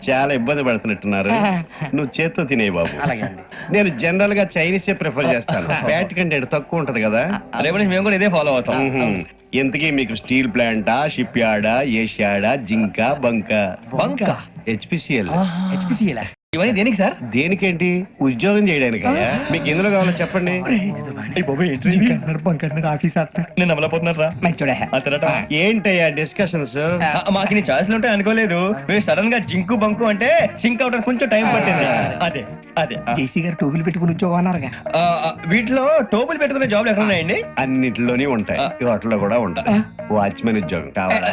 చాలా ఇబ్బంది పడుతున్నట్టున్నారు. నువ్వు చేత్తో తినే బాబు. నేను జనరల్ గా చైనీసే ప్రిఫర్ చేస్తాను. ఫ్యాట్ కంటెంట్ తక్కువ ఉంటది కదా. రేపటి నుంచి మేము కూడా ఇదే ఫాలో అవుతాం. ఇంతకీ మీకు స్టీల్ ప్లాంటా, షిప్ యార్డా, ఏషియాడా, జింక, బంకా? బంకా? హెచ్పిసిఎల్. ఇవన్నీ దేనికి సార్? దేనికేంటి? ఉద్యోగం చేయడానికి. మీకు ఎందులో కావాలో చెప్పండి. నేను అమలపోతున్నారా? ఏంటయ్యా డిస్కషన్స్? మాకు నీ ఛాయిస్లు ఉంటాయి అనుకోలేదు. మీరు సడన్ గా జింకు బంకు అంటే సింక్ అవడానికి కొంచెం టైం పట్టింది. అదే అదే జేసీ గారు టోపీలు పెట్టుకుని ఉద్యోగం అన్నారుగా. వీటిలో టోపులు పెట్టుకునే జాబ్లు ఎక్కడ ఉన్నాయండి? అన్నిటిలోనే ఉంటాయి, వాటిలో కూడా ఉంటాయి. వాచ్మెన్ ఉద్యోగం కావాలా?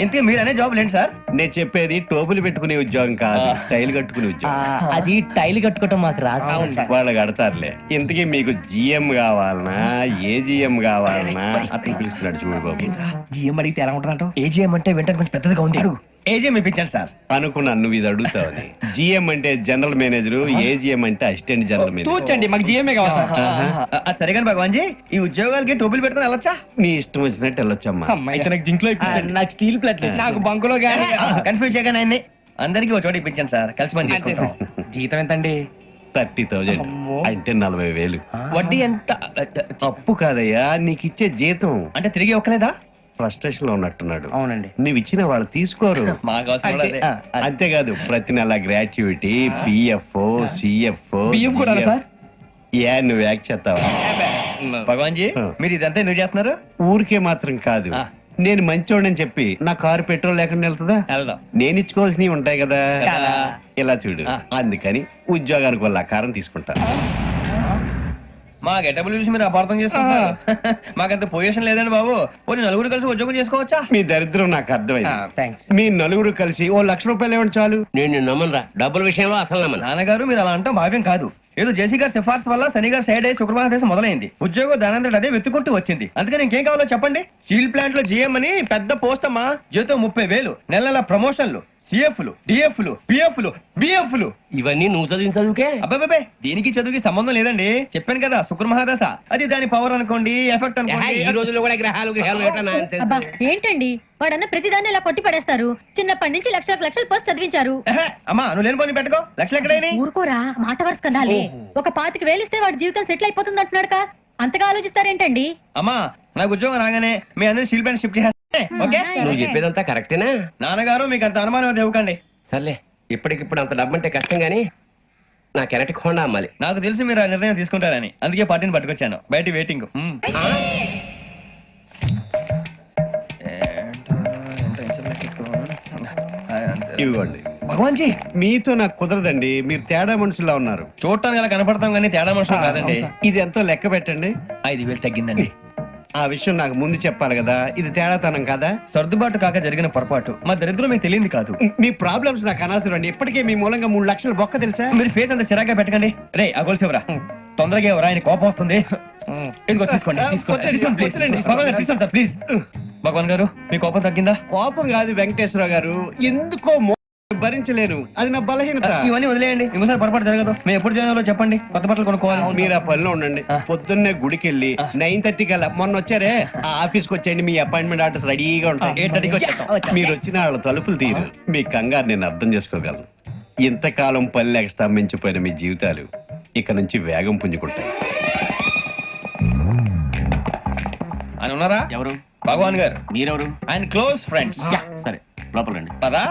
ఇంతకీ మీరు అనే జాబ్ ఏంటి సార్? నేను చెప్పేది టోపులు పెట్టుకునే ఉద్యోగం కాదు, టైల్ కట్టుకునే ఉద్యోగం. అది టైల్ కట్టుకోవటం మాకు రాదు. వాళ్ళు కడతారులే. ఇంతకీ మీకు జిఎం కావాలనా, ఏజిఎం కావాలనా? అతను పిలుస్తున్నాడు చూడు బాబు. జిఎం అడిగితే ఎలా ఉంటుందంట? ఏజీఎం అంటే వెంటనే కొంచెం పెద్దదిగా ఉంది. ఏజీఎం ఇప్పించండి సార్. అనుకున్నాను నువ్వు ఇది అడుగుతావని. జిఎం అంటే జనరల్ మేనేజర్, ఏజిఎం అంటే అసిస్టెంట్ జనరల్ మేనేజర్. తూచండి, మాకు జిఎంఏ కావాలి సార్. అది సరే కానీ భగవాన్ జీ, ఈ ఉద్యోగాలకి టోపులు పెట్టుకుని వెళ్ళొచ్చా? నీ ఇష్టం వచ్చినట్టు వెళ్ళొచ్చమ్మా. నాకు జింక్ లో నాకు స్టీల్ ప్లేట్ నాకు బంకులో గానీ. కన్ఫ్యూజ్ చేయగానే ఆయన్ని అందరికి ఒక చోట ఇప్పించండి సార్, కలిసి పని చేసుకుంటాం. జీతం ఎంతండి? 30,000 అంటే 40,000. వడ్డీ ఎంత? అప్పు కాదయ్యా, నీకు ఇచ్చే జీతం. అంటే తిరిగి ఒక్కలేదా? ఫ్రస్ట్రేషన్ లో ఉన్నట్టున్నాడు. అవునండి. నువ్వు ఇచ్చిన వాళ్ళు తీసుకోరు. మాకు అవసరం కూడా అదే. అంతేకాదు ప్రతి నెల గ్రాట్యుటీ, పిఎఫ్, సిఎఫ్. బియ్యం కూడా సార్? ఏ నువ్వు యాక్ చేస్తావా? భగవాన్ జీ, మీరు ఇదంతా ఎందుకు చేస్తున్నారు? ఊరికే మాత్రం కాదు, నేను మంచోడని చెప్పి నా కారు పెట్రోల్ లేకుండా వెళ్తుందా? వెళ్దాం. నేను ఇచ్చుకోవాల్సినవి ఉంటాయి కదా. కదా. ఇలా చూడు, అందుకని ఉద్యోగానికి వాళ్ళ ఆకారం తీసుకుంటా. మా గెటబుల్ చూసి మీరు అపార్థం చేసుకుంటారు. మాకంత పొజిషన్ లేదండి బాబు. పోనీ నలుగురు కలిసి ఉద్యోగం చేసుకోవచ్చా? మీ దరిద్రం నాకు అర్థమైంది. థ్యాంక్స్. మీ నలుగురు కలిసి ఓ ₹1,00,000 ఇవ్వండి చాలు. నేను నమ్మనరా, డబ్బుల విషయంలో అసలు నమ్మను. నాన్నగారు మీరు అలా అంటాం భావ్యం కాదు. ఏదో జేసీ గారి సిఫార్సు వల్ల శని గారు సైడ్ అయ్యి శుక్రవారం దేశం మొదలైంది. ఉద్యోగం దానంతటి అదే వెతుకుంటూ వచ్చింది. అందుకని ఇంకేం కావాలో చెప్పండి. స్టీల్ ప్లాంట్ లో జీఎం అని పెద్ద పోస్ట్ అమ్మా. జీతం 30,000, నెల నెల ప్రమోషన్లు, సిఎఫ్లు, డిఎఫ్లు, పిఎఫ్లు, బిఎఫ్లు. ఇవన్నీ నువ్వు చదివిన చదువుకే? అబ్బాబే, దీనికి చదువుకి సంబంధం లేదండి. చెప్పాను కదా, శుక్ర మహాదశ. అది దాని పవర్ అనుకోండి, ఎఫెక్ట్ అనుకోండి. ఈ రోజుల్లో కూడా గ్రహాలు అబ్బా ఏంటండి వాడన్న ప్రతిదాన్ని ఇలా కొట్టి పడేస్తారు. చిన్నప్పటి నుంచి లక్షలు పోస్ట్ చదివించారు. అమ్మా నువ్వు లేని పోనీ పెట్టుకో. లక్షలు ఎక్కడైనా ఊరుకోరా, మాట వరుస కదాలే. ఒక 25,000 ఇస్తే వాడి జీవితం సెటిల్ అయిపోతుంది అంటున్నాడుగా. అంతగా ఆలోచిస్తారేంటండి? అమ్మా నాకు ఉద్యోగం రాగానే మీ అందరూ స్టీల్ ప్లాంట్ షిఫ్ట్ చేస్తే ఓకే? నువ్వు చెప్పేదంతా కరెక్టేనా? నాన్నగారు మీకు అంత అనుమానం అది ఇవ్వకండి. సర్లే, ఇప్పటికిప్పుడు అంత డబ్బు అంటే కష్టం గానీ నా కెనటిక్ హోండా అమ్మాలి. నాకు తెలుసు మీరు ఆ నిర్ణయం తీసుకుంటారని, అందుకే పార్టీని పట్టుకొచ్చాను. బయట వెయిటింగ్. ఇవ్వండి. భగవాన్ జీ, మీతో నాకు కుదరదండి, మీరు తేడా మనుషులా ఉన్నారు. చూడటానికి అలా కనపడతాం కానీ తేడా మనుషులు కాదండి. ఇది ఎంతో లెక్క పెట్టండి. 5,000 తగ్గిందండి. ఆ విషయం నాకు ముందు చెప్పాలి కదా. ఇది తేడాతనం కదా. సర్దుబాటు కాక జరిగిన పొరపాటు. మా దరిద్రం మీకు తెలియదు కాదు. మీ ప్రాబ్లమ్స్ నాకు అనవసరం అండి. ఇప్పటికే మీ మూలంగా 3 లక్షలు బొక్క తెలుసా. మీరు ఫేస్ అంత చిరాగ్గా పెట్టకండి. రే ఆ గొలుసు ఎవరా? తొందరగా ఎవరా, ఆయన కోపం వస్తుంది. ఇదిగో తీసుకోండి, తీసుకోండి ప్లీజ్. భగవాన్ గారు తీసుకోండి సార్ ప్లీజ్. భగవాన్ గారు మీ కోపం తగ్గిందా? కోపం కాదు వెంకటేశ్వర గారు, ఎందుకో భరించలేను, అది నా బలహీనత. ఇవన్నీ వదిలేయండి, ఇంకోసారి పొరపాటు జరగదు. మేము ఎప్పుడు జాయిన్ అవ్వాలో చెప్పండి, కొత్త బట్టలు కొనుక్కోవాలి. మీరు ఆ పనిలో ఉండండి. పొద్దున్నే గుడికి వెళ్ళి 9:30 కల్లా, మొన్న వచ్చారే ఆ ఆఫీస్కి వచ్చేయండి. మీ అపాయింట్మెంట్ ఆర్డర్స్ రెడీగా ఉంటాయి. 8:30కి వచ్చేస్తాం. మీరు వచ్చిన వాళ్ళ తలుపులు తీరు. మీ కంగారు నేను అర్థం చేసుకోగలను. ఇంతకాలం పని లేక స్తంభించిపోయిన మీ జీవితాలు ఇక నుంచి వేగం పుంజుకుంటాయి. ఆయన ఉన్నారా? ఎవరు? భగవాన్ గారు. మీరెవరు? ఆయన క్లోజ్ ఫ్రెండ్స్. సరే లోపల రండి. పదా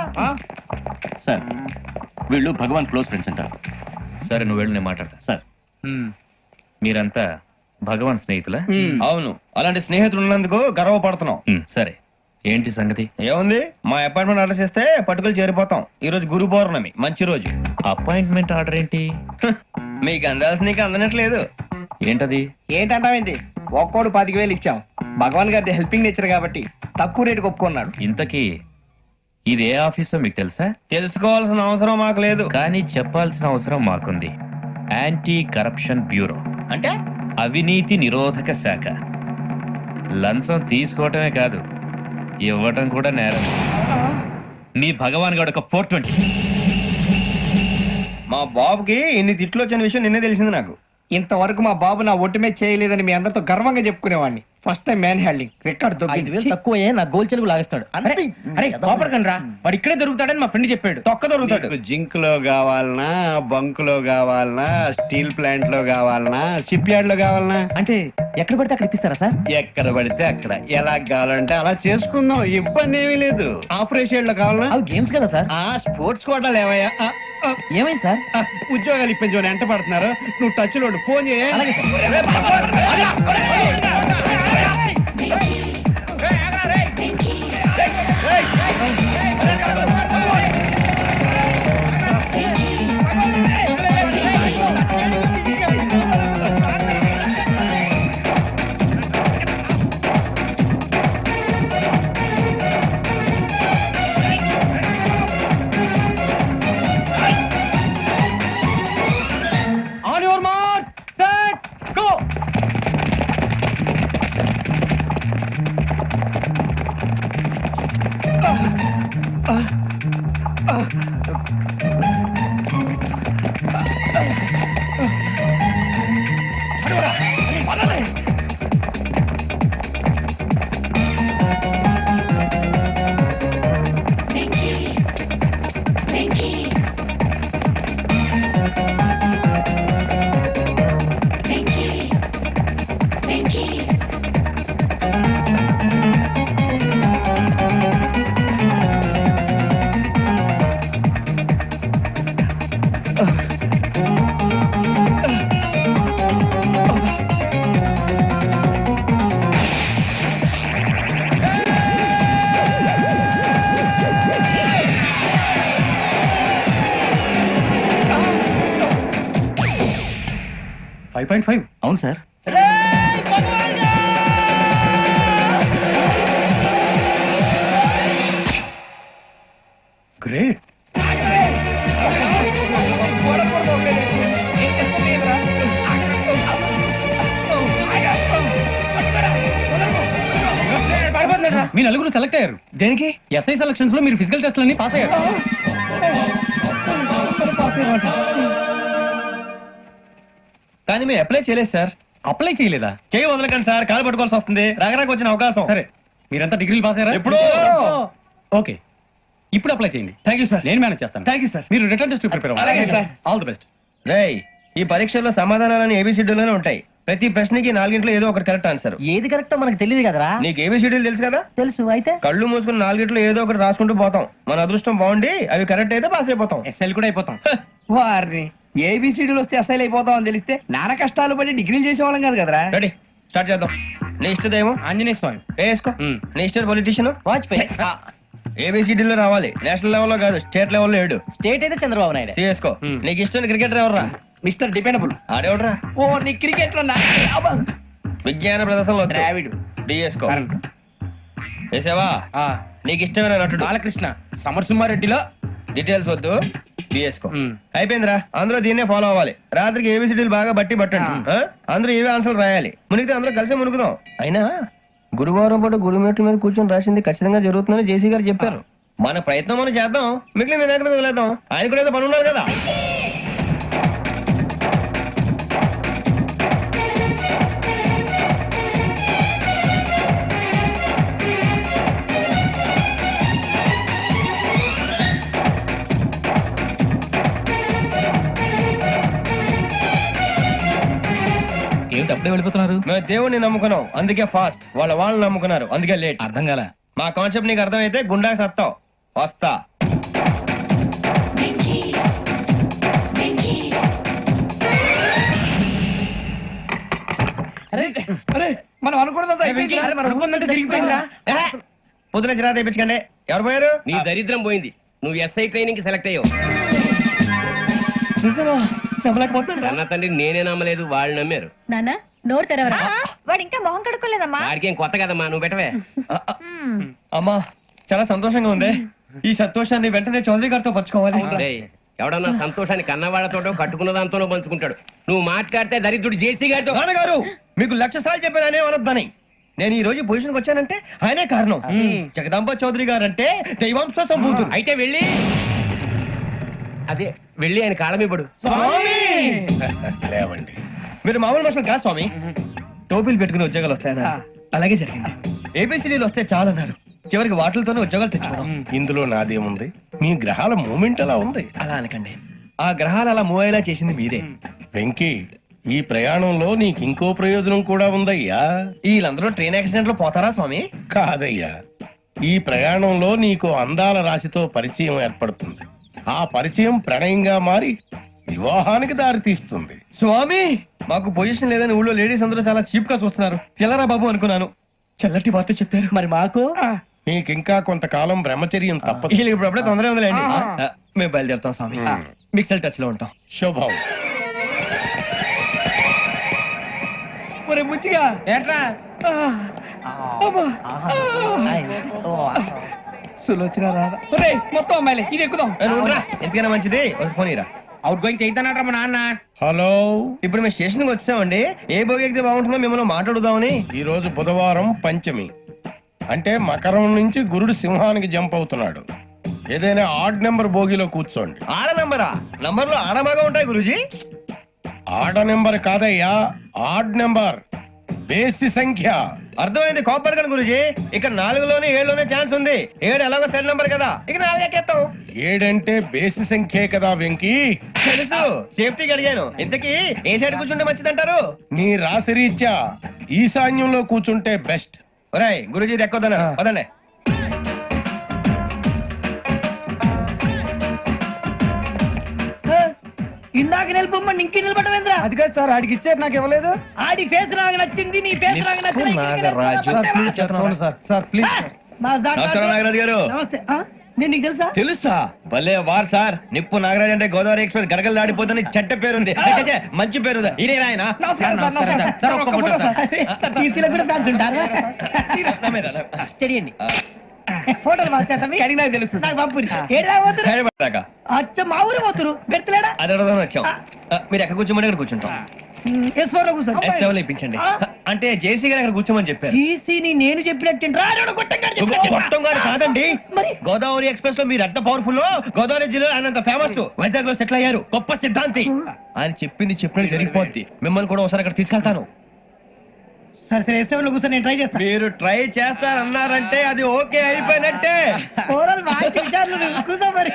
సార్ వీళ్ళు భగవాన్ క్లోజ్ ఫ్రెండ్స్ అంటారు. సరే నువ్వు వెళ్ళు, నేను మాట్లాడతా. సార్ మీరంతా భగవాన్ స్నేహితులా? అవును, అలాంటి స్నేహితులు ఉన్నందుకు గర్వపడుతున్నాం. సరే ఏంటి సంగతి? ఏముంది, మా అపాయింట్మెంట్ ఆర్డర్ చేస్తే పట్టుకులు చేరిపోతాం. ఈ రోజు గురు పౌర్ణమి, మంచి రోజు. అపాయింట్మెంట్ ఆర్డర్ ఏంటి? మీకు అందాల్సిన నీకు అందనట్లేదు. ఏంటది? ఏంటంటావేంటి? ఒక్కోడు 25,000 ఇచ్చాం. భగవాన్ గారి హెల్పింగ్ నేచర్ కాబట్టి తక్కువ రేటుకి ఒప్పుకున్నాడు. ఇంతకీ ఇది ఏ ఆఫీసో మీకు తెలుసా? తెలుసుకోవాల్సిన అవసరం మాకు లేదు, కానీ చెప్పాల్సిన అవసరం మాకుంది. యాంటీ కరప్షన్ బ్యూరో అంటే అవినీతి నిరోధక శాఖ. లంచం తీసుకోవటమే కాదు, ఇవ్వటం కూడా నేరం. మీ భగవాన్ గారు ఒక 420. మా బాబుకి ఇన్ని తిట్లు వచ్చిన విషయం నిన్నే తెలిసింది నాకు. ఇంతవరకు మా బాబు నా ఒట్టుమే చేయలేదని మీ అందరితో గర్వంగా చెప్పుకునేవాడిని. ఫస్ట్ టైం మ్యాన్ హ్యాండింగ్ రికార్డ్ 5,000 తక్కువ నా గోల్ చెలుగు లాగేస్తాడు అరే కోపడకండి రా వాడు ఇక్కడే దొరుకుతాడని మా ఫ్రెండ్ చెప్పాడు. తొక్క దొరుకుతాడు. జింక్ లో కావాలనా, బంక్ లో కావాలనా, స్టీల్ ప్లాంట్ లో కావాలనా, షిప్ యార్డ్ లో కావాలనా, అంటే ఎక్కడ పడితే అక్కడ ఇప్పిస్తారా సార్? ఎక్కడ పడితే అక్కడ ఎలా కావాలంటే అలా చేసుకుందాం, ఇబ్బంది ఏమీ లేదు. ఆపరేషన్ లో కావాలనా, అవి గేమ్స్ కదా సార్. ఆ స్పోర్ట్స్ కోటాలు ఏవయ్యా, ఏమైంది సార్? ఉద్యోగాలు ఇప్పించమని ఎంట పడుతున్నారు. నువ్వు టచ్ లో ఉండు, ఫోన్ చేయ. On your mark set go. అవును సార్. గ్రేట్. మీ నలుగురు సెలెక్ట్ అయ్యారు. దేనికి? ఎస్ఐ సెలక్షన్స్ లో మీరు ఫిజికల్ టెస్ట్ అన్ని పాస్ అయ్యారు. కానీ మేము అప్లై చేయలేదు సార్. అప్లై చేయలేదా? చేయి వదలకండి సార్, కాలు పట్టుకోవాల్సి వస్తుంది. రాగరాకు వచ్చిన అవకాశం. సరే, మీరంతా డిగ్రీలు పాస్ అయ్యారా? ఎప్పుడో. ఓకే, ఇప్పుడు అప్లై చేయండి. Thank you sir. నేను మేనేజ్ చేస్తాను. Thank you sir. మీరు రిటర్న్ టెస్ట్ ప్రిపేర్ అలాగే అవ్వాలి. సార్. All the best. రేయ్, ఈ పరీక్షల్లో సమాధానాలని ఏబిసిడ్యూల్లోనే ఉంటాయి. ప్రతి ప్రశ్నకి 4 ఏదో ఒకటి కరెక్ట్ ఆన్సర్. ఏది కరెక్టో మనకు తెలియదు కదరా. నీకు ఏబిసిడ్యూల్ తెలుసు కదా? తెలుసు. అయితే కళ్ళు మూసుకుని 4 ఏదో ఒకటి రాసుకుంటూ పోతాం. మన అదృష్టం బాగుండి అవి కరెక్ట్ అయితే పాస్ అయిపోతాం. ఎస్ఎల్ కూడా అయిపోతాం. వారిని ఏబిసిడీలు వస్తే ఎస్ఐలు అయిపోతాం అని తెలిస్తే నాన్న కష్టాలు పడి డిగ్రీలు చేసేవాళ్ళం కాదు కదరా. రెడీ, స్టార్ట్ చేద్దాం. నీ ఇష్టదేమో ఆంజనేయ స్వామి. వేసుకో. నీ ఇష్ట పొలిటీషియన్ వాజ్పేయి. ఏబిసిడీలో రావాలి. నేషనల్ లెవెల్లో కాదు, స్టేట్ లెవెల్లో 7. స్టేట్ అయితే చంద్రబాబు నాయుడు. సిఎస్కో. నీకు ఇష్టం క్రికెటర్ ఎవర్రా? Mister dependable. ఆడేవడరా? ఓ నీ క్రికెట్ లో విజ్ఞాన ప్రదర్శనలో ద్రావిడు. డిఎస్కో. వేసావా? నీకు ఇష్టమైన నటుడు? బాలకృష్ణ. సమర్ సుమారెడ్డిలో డీటెయిల్స్ వద్దు, బిఎస్కో. అయిపోయిందిరా. అందరూ దీన్నే ఫాలో అవ్వాలి. రాత్రికి ఏబిసిడీలు బాగా బట్టి పట్టండి. అందరూ ఏవే ఆన్సర్లు రాయాలి. మునిగితే అందరూ కలిసి మునుగుదాం. అయినా గురువారం పాటు గురుమేట్ల మీద కూర్చొని రాసింది ఖచ్చితంగా జరుగుతుందని జేసీ గారు చెప్పారు. మన ప్రయత్నం మనం చేద్దాం, మిగిలిన వినాయకుడి మీద వదిలేద్దాం. ఆయన కూడా ఏదో పని ఉన్నారు కదా. ఏమిటి అప్పుడే వెళ్ళిపోతున్నారు? మేము దేవుడిని నమ్ముకున్నాం, అందుకే ఫాస్ట్. వాళ్ళని నమ్ముకున్నారు, అందుకే లేట్. అర్థం కాల. మా కాన్సెప్ట్ నీకు అర్థమైతే గుండా సత్తావు. వస్తా. మనం అనుకున్నదంతా జరిగిపోయిందిరా. పొద్దున చిరా తెప్పించకండి. ఎవరు పోయారు? నీ దరిద్రం పోయింది. నువ్వు ఎస్ఐ ట్రైనింగ్ కి సెలెక్ట్ అయ్యావు. అన్న తండ్రి నేనే నమ్మలేదు, వాళ్ళు నమ్మారు. నాన్న నోరు తెరవరా. వాడు ఇంకా మొహం కడుక్కోలేదమ్మా. వాడికి ఏం కొత్త కదమ్మా, నువ్వు పెట్టవే. అమ్మా, చాలా సంతోషంగా ఉంది. ఈ సంతోషాన్ని వెంటనే చౌదరి గారితో పంచుకోవాలి. డేయ్, ఎవడన్నా సంతోషాన్ని కన్నవాళ్లతోటో కట్టుకున్న దాంతోనో పంచుకుంటాడు. నువ్వు మాట్లాడితే దరిద్రుడు జేసీ గారితో. నాన్నగారు, మీకు 1,00,000 సార్లు చెప్పాననే అనొద్దని. నేను ఈ రోజు పొజిషన్కి వచ్చానంటే ఆయనే కారణం. జగదాంబ చౌదరి గారు అంటే దైవాంశ సంభూతుడు. అయితే వెళ్ళి అదే వెళ్ళి ఆయన కాళ్ళమివ్వడు. మీరు మామూలు మనుషులు కాదు స్వామి. టోపీలు పెట్టుకుని ఉద్యోగాలు వస్తాయనా? అలాగే జరిగింది. ఏబిసిడీలు వస్తే చాలన్నారు. చివరికి వాటిలతోనే ఉద్యోగాలు తెచ్చుకున్నాం. ఇందులో నాదేముంది? మీ గ్రహాల మూమెంట్ అలా ఉంది. అలా అనకండి, ఆ గ్రహాలు అలా మూవ్ అయ్యేలా చేసింది మీరే. వెంకీ, ఈ ప్రయాణంలో నీకు ఇంకో ప్రయోజనం కూడా ఉందయ్యా. వీళ్ళందరూ ట్రైన్ యాక్సిడెంట్ లో పోతారా స్వామి? కాదయ్యా, ఈ ప్రయాణంలో నీకు అందాల రాశితో పరిచయం ఏర్పడుతుంది. ఆ పరిచయం ప్రణయంగా మారి వివాహానికి దారితీస్తుంది. స్వామి, మాకు పొజిషన్ లేదని ఊళ్ళో లేడీస్ అందరూ చాలా చీప్ గా చూస్తున్నారు. ఎలారా బాబు అనుకున్నాను. చల్లటి వార్త చెప్పారు. మరి మాకు నీకింకా కొంతకాలం బ్రహ్మచర్యం తప్పదు. వీళ్ళకి ఇప్పుడు అప్పుడే తొందరగా ఉందిలేండి. మేము బయలుదేరుతాం స్వామి. మిక్సెల్ టచ్ లో ఉంటాం. శుభం. ఒరే బుచ్చిగా ఏట్రా సులోచన రాదా? ఒరే మొత్తం అమ్మాయిలే, ఇది ఎక్కుదాం. ఎందుకైనా మంచిది ఒక ఫోన్ ఇరా. అవుట్ గోయింగ్ చేద్దానట్రా మా నాన్న. హలో, ఇప్పుడు మేము స్టేషన్ కి వచ్చామండి. ఏ బోగి ఎక్కితే బాగుంటుందో మిమ్మల్ని మాట్లాడుదామని. ఈ రోజు బుధవారం పంచమి, అంటే మకరం నుంచి గురుడు సింహానికి జంప్ అవుతున్నాడు. ఏదైనా ఆడ్ నెంబర్ బోగిలో కూర్చోండి. ఆడ నంబరా? నంబర్లు ఆడ బాగా ఉంటాయి గురూజీ. ఆడ నెంబర్ కాదయ్యా, ఆడ్ నెంబర్, బేసి సంఖ్య. అర్థమైంది, కాపర్ కానీ గురూజీ. ఇక్కడ 4లోనే 7లోనే ఛాన్స్ ఉంది. 7 ఎలాగో సెడ్ నంబర్ కదా, ఇక 4 ఎక్కేస్తాం. 7 అంటే బేసి సంఖ్యే కదా వెంకీ. తెలుసు, సేఫ్టీకి అడిగాను. ఇంతకీ ఏ సైడ్ కూర్చుంటే మంచిదంటారు? నీ రాశి రీత్యా ఈశాన్యంలో కూర్చుంటే బెస్ట్. ఒరేయ్ గురూజీ దెక్కొద్దన పదండి. ఇందాక నిలబొమ్మని ఇంకే నిలబడమేంద్రా? అది కాదు సార్, ఆడికి ఇచ్చారు, నాకు ఇవ్వలేదు. ఆడి ఫేస్ నాకు నచ్చింది, నీ ఫేస్ నాకు నచ్చింది. నాగరాజు. నమస్కారం నాగరాజు గారు. నమస్తే. నేను నీకు తెలుసా? తెలుసా? భలే వార్ సార్. నిప్పు నాగరాజ్ అంటే గోదావరి ఎక్స్ప్రెస్ గడగలు దాడిపోతుంది చెడ్డ పేరుంది. ఛే, మంచి పేరుంది. ఇదే ఆయన. నమస్కారం సార్, నమస్కారం సార్. ఒక్క ఫోటో సార్. సార్ టీసీలో కూడా ఫ్యాన్స్ ఉంటారా? స్టడీ అండి. ఫోటోలు మార్చేస్తాం. అడిగి నాకు తెలుసు. నాకు పంపుని. ఏడా పోతురు? హైదరాబాద్. అచ్చ మా ఊరు పోతురు. పెడతలేడా? అది అడగదామని వచ్చాం. మీరు ఎక్కడ కూర్చోమని అక్కడ కూర్చుంటాం. S4 లో కూర్చోండి. S7 ఇప్పించండి. అంటే జేసీ గారు అక్కడ కూర్చోమని చెప్పారు. టీసీని నేను చెప్పినట్టు గొట్టంగాడు కాదండి. మరి గోదావరి ఎక్స్ప్రెస్ లో మీరు ఎంత పవర్ఫుల్, గోదావరి జిల్లా ఆయన ఫేమస్. వైజాగ్ లో సెటిల్ అయ్యారు, గొప్ప సిద్ధాంతి. ఆయన చెప్పింది చెప్పినట్టు జరిగిపోద్ది. మిమ్మల్ని కూడా ఒకసారి అక్కడ తీసుకెళ్తాను. సరే సరే, S7 లో కూర్చొని నేను ట్రై చేస్తాను. మీరు ట్రై చేస్తారన్నారంటే అది ఓకే అయిపోయినట్టే. కూసో మరి.